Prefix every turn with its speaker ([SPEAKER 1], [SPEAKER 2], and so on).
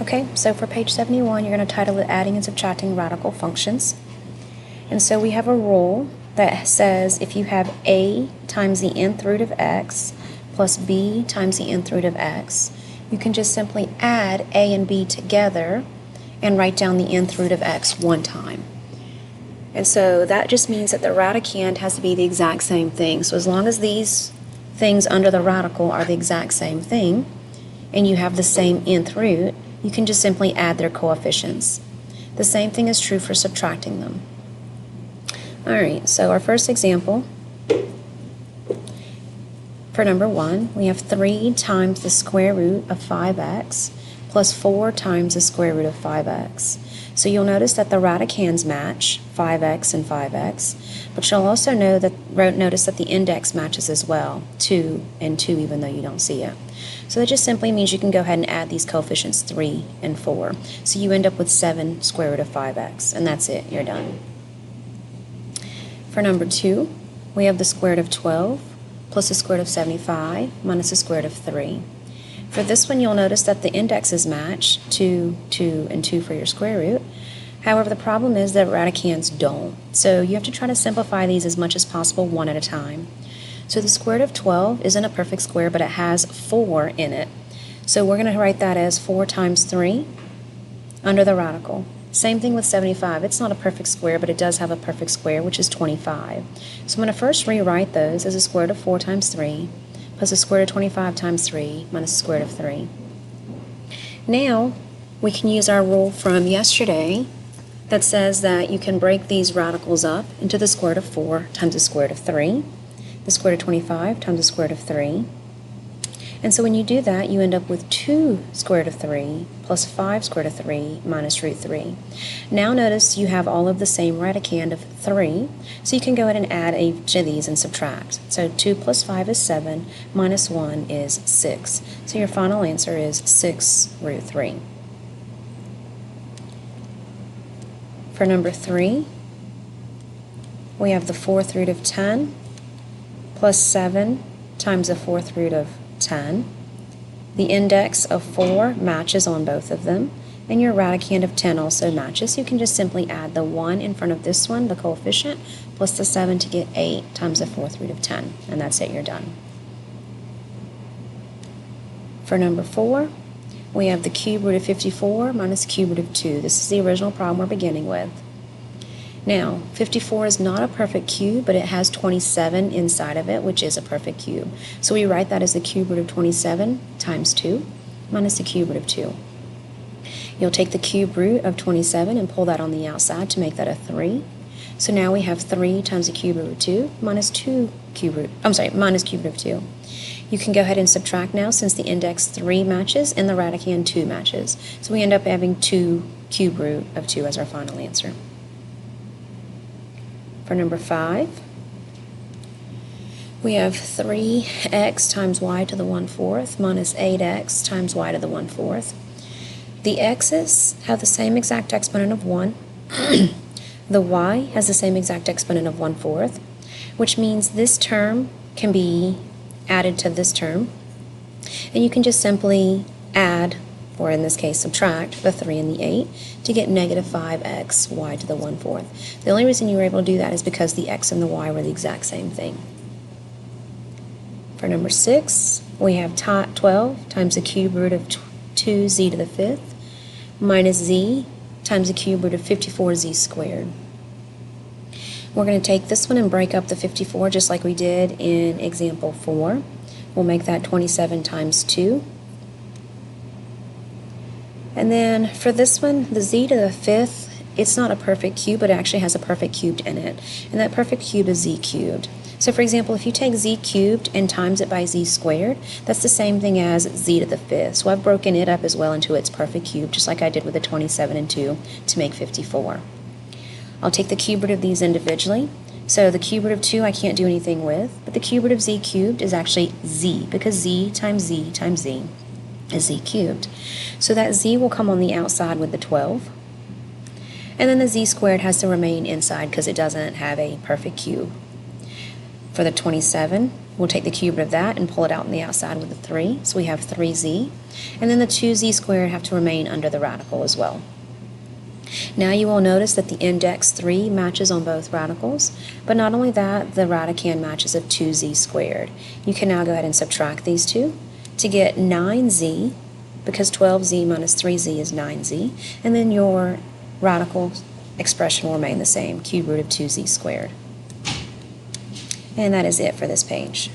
[SPEAKER 1] Okay, so for page 71, you're going to title it Adding and Subtracting Radical Functions. And so we have a rule that says if you have a times the nth root of x plus b times the nth root of x, you can just simply add a and b together and write down the nth root of x one time. And so that just means that the radicand has to be the exact same thing. So as long as these things under the radical are the exact same thing, and you have the same nth root, you can just simply add their coefficients. The same thing is true for subtracting them. Alright, so our first example, for number 1, we have 3 times the square root of 5x plus 4 times the square root of 5x. So you'll notice that the radicands match, 5x and 5x, but you'll also notice that the index matches as well, 2 and 2, even though you don't see it. So that just simply means you can go ahead and add these coefficients 3 and 4. So you end up with 7 square root of 5x, and that's it, you're done. For number 2, we have the square root of 12 plus the square root of 75 minus the square root of 3. For this one, you'll notice that the indexes match, 2, 2, and 2 for your square root. However, the problem is that radicands don't. So you have to try to simplify these as much as possible one at a time. So the square root of 12 isn't a perfect square, but it has 4 in it. So we're going to write that as 4 times 3 under the radical. Same thing with 75. It's not a perfect square, but it does have a perfect square, which is 25. So I'm going to first rewrite those as a square root of 4 times 3 plus the square root of 25 times 3 minus the square root of 3. Now, we can use our rule from yesterday that says that you can break these radicals up into the square root of 4 times the square root of 3, the square root of 25 times the square root of 3. And so when you do that, you end up with 2 square root of 3 plus 5 square root of 3 minus root 3. Now notice you have all of the same radicand of 3, so you can go ahead and add each of these and subtract. So 2 plus 5 is 7, minus 1 is 6. So your final answer is 6 root 3. For number 3, we have the 4th root of 10 plus 7 times the 4th root of 10. The index of 4 matches on both of them, and your radicand of 10 also matches. You can just simply add the 1 in front of this one, the coefficient, plus the 7 to get 8 times the 4th root of 10, and that's it, you're done. For number 4, we have the cube root of 54 minus cube root of 2. This is the original problem we're beginning with. Now, 54 is not a perfect cube, but it has 27 inside of it, which is a perfect cube. So we write that as the cube root of 27 times 2 minus the cube root of 2. You'll take the cube root of 27 and pull that on the outside to make that a 3. So now we have 3 times the cube root of 2 minus minus cube root of 2. You can go ahead and subtract now since the index 3 matches and the radicand 2 matches. So we end up having 2 cube root of 2 as our final answer. For number 5, we have 3x times y to the 1/4 minus 8x times y to the 1/4. The x's have the same exact exponent of 1. The y has the same exact exponent of 1/4, which means this term can be added to this term. And you can just simply add, or in this case subtract, the 3 and the 8 to get negative 5x y to the 1/4. The only reason you were able to do that is because the x and the y were the exact same thing. For number 6, we have 12 times the cube root of 2z to the 5th minus z times the cube root of 54z squared. We're going to take this one and break up the 54 just like we did in example 4. We'll make that 27 times 2. And then for this one, the z to the 5th, it's not a perfect cube, but it actually has a perfect cubed in it. And that perfect cube is z cubed. So for example, if you take z cubed and times it by z squared, that's the same thing as z to the 5th. So I've broken it up as well into its perfect cube, just like I did with the 27 and 2 to make 54. I'll take the cube root of these individually. So the cube root of 2 I can't do anything with, but the cube root of z cubed is actually z, because z times z times z is z cubed. So that z will come on the outside with the 12. And then the z squared has to remain inside because it doesn't have a perfect cube. For the 27, we'll take the cube root of that and pull it out on the outside with a 3. So we have 3z. And then the 2z squared have to remain under the radical as well. Now you will notice that the index 3 matches on both radicals, but not only that, the radicand matches of 2z squared. You can now go ahead and subtract these two to get 9z, because 12z minus 3z is 9z, and then your radical expression will remain the same, cube root of 2z squared. And that is it for this page.